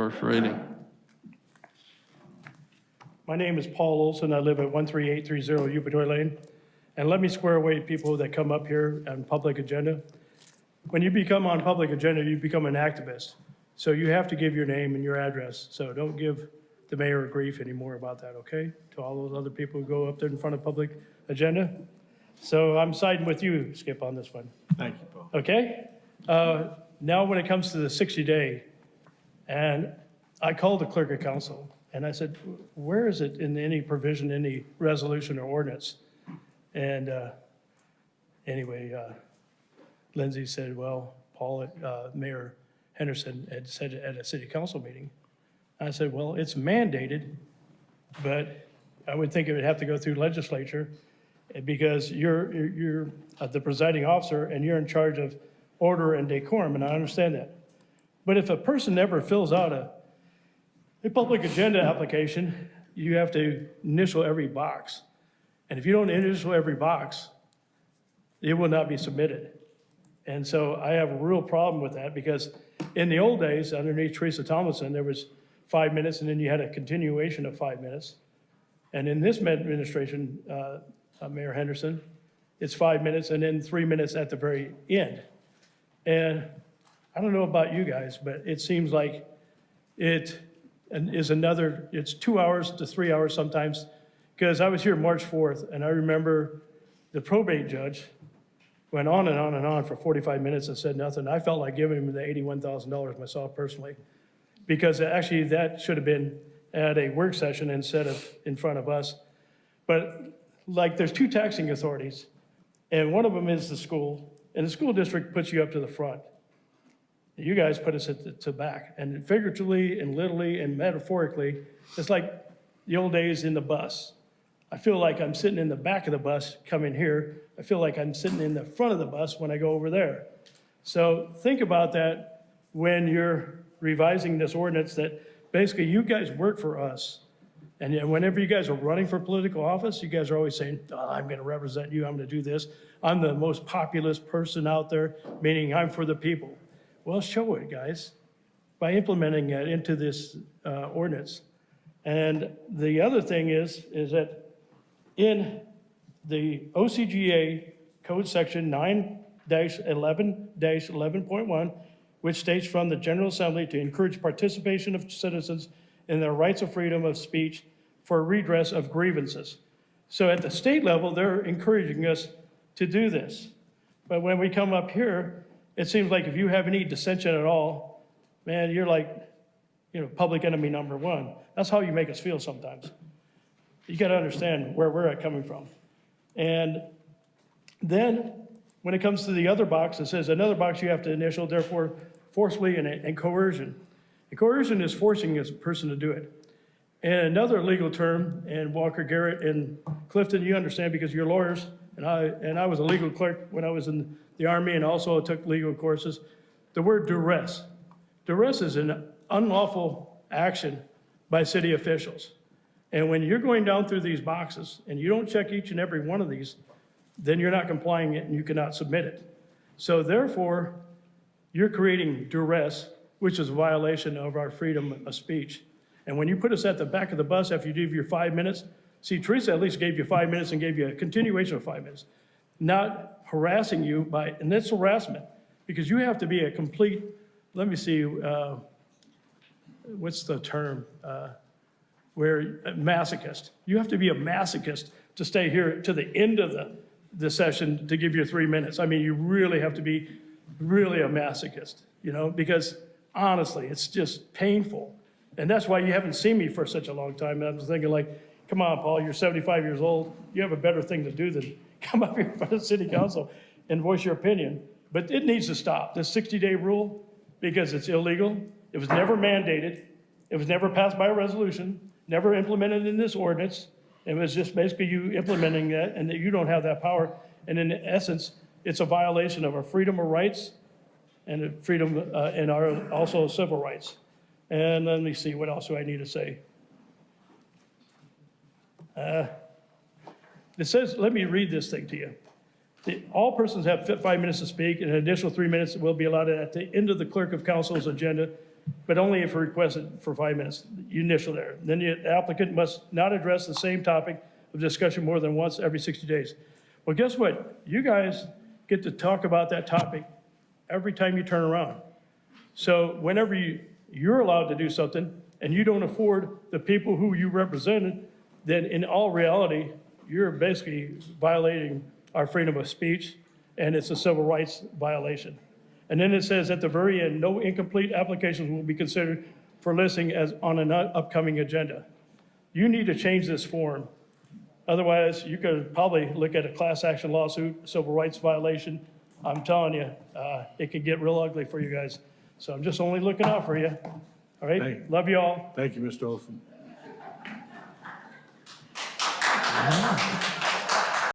first reading. My name is Paul Olsen. I live at 13830 Upatoy Lane. And let me square away people that come up here on public agenda. When you become on public agenda, you become an activist. So you have to give your name and your address. So don't give the mayor grief anymore about that, okay? To all those other people who go up there in front of public agenda. So I'm siding with you, Skip, on this one. Thank you, Paul. Okay? Now when it comes to the 60-day, and I called the clerk of council, and I said, where is it in any provision, any resolution or ordinance? And anyway, Lindsay said, well, Paul, Mayor Henderson had said it at a city council meeting. I said, well, it's mandated, but I would think it would have to go through legislature because you're the presiding officer and you're in charge of order and decorum, and I understand that. But if a person never fills out a public agenda application, you have to initial every box. And if you don't initial every box, it will not be submitted. And so I have a real problem with that because in the old days, underneath Teresa Tomlinson, there was 5 minutes and then you had a continuation of 5 minutes. And in this administration, Mayor Henderson, it's 5 minutes and then 3 minutes at the very end. And I don't know about you guys, but it seems like it is it's 2 hours to 3 hours sometimes. Because I was here March 4th, and I remember the probate judge went on and on and on for 45 minutes and said nothing. I felt like giving him the $81,000 myself personally, because actually that should have been at a work session instead of in front of us. But like there's two taxing authorities, and one of them is the school, and the school district puts you up to the front. You guys put us at the back, and figuratively and literally and metaphorically, it's like the old days in the bus. I feel like I'm sitting in the back of the bus coming here. I feel like I'm sitting in the front of the bus when I go over there. So think about that when you're revising this ordinance, that basically you guys work for us. And whenever you guys are running for political office, you guys are always saying, oh, I'm going to represent you, I'm going to do this. I'm the most populist person out there, meaning I'm for the people. Well, show it, guys, by implementing it into this ordinance. And the other thing is that in the OCGA code section 9-11-11.1, which states from the General Assembly to encourage participation of citizens in their rights of freedom of speech for redress of grievances. So at the state level, they're encouraging us to do this. But when we come up here, it seems like if you have any dissension at all, man, you're like, public enemy number one. That's how you make us feel sometimes. You got to understand where we're coming from. And then when it comes to the other box, it says another box you have to initial, therefore forcibly and coercion. And coercion is forcing a person to do it. And another legal term, and Walker Garrett and Clifton, you understand because you're lawyers, and I was a legal clerk when I was in the Army and also took legal courses. The word duress. Duress is an unlawful action by city officials. And when you're going down through these boxes and you don't check each and every one of these, then you're not complying it and you cannot submit it. So therefore, you're creating duress, which is a violation of our freedom of speech. And when you put us at the back of the bus after you give your 5 minutes, see, Teresa at least gave you 5 minutes and gave you a continuation of 5 minutes, not harassing you and it's harassment because you have to be a complete, let me see, what's the term? Where a masochist. You have to be a masochist to stay here to the end of the session to give you 3 minutes. I mean, you really have to be really a masochist, because honestly, it's just painful. And that's why you haven't seen me for such a long time. And I was thinking like, come on, Paul, you're 75 years old. You have a better thing to do than come up here in front of the city council and voice your opinion. But it needs to stop, this 60-day rule, because it's illegal. It was never mandated. It was never passed by a resolution, never implemented in this ordinance. It was just basically you implementing that and that you don't have that power. And in essence, it's a violation of our freedom of rights and freedom and our also civil rights. And let me see, what else do I need to say? It says, let me read this thing to you. All persons have 5 minutes to speak, and an additional 3 minutes will be allotted at the end of the clerk of council's agenda but only if requested for 5 minutes. You initial there. Then the applicant must not address the same topic of discussion more than once every 60 days. Well, guess what? You guys get to talk about that topic every time you turn around. So whenever you're allowed to do something and you don't afford the people who you represented, then in all reality, you're basically violating our freedom of speech, and it's a civil rights violation. And then it says at the very end, no incomplete applications will be considered for listing as on an upcoming agenda. You need to change this form. Otherwise, you could probably look at a class action lawsuit, civil rights violation. I'm telling you, it could get real ugly for you guys. So I'm just only looking out for you. All right, love you all. Thank you, Mr. Olson.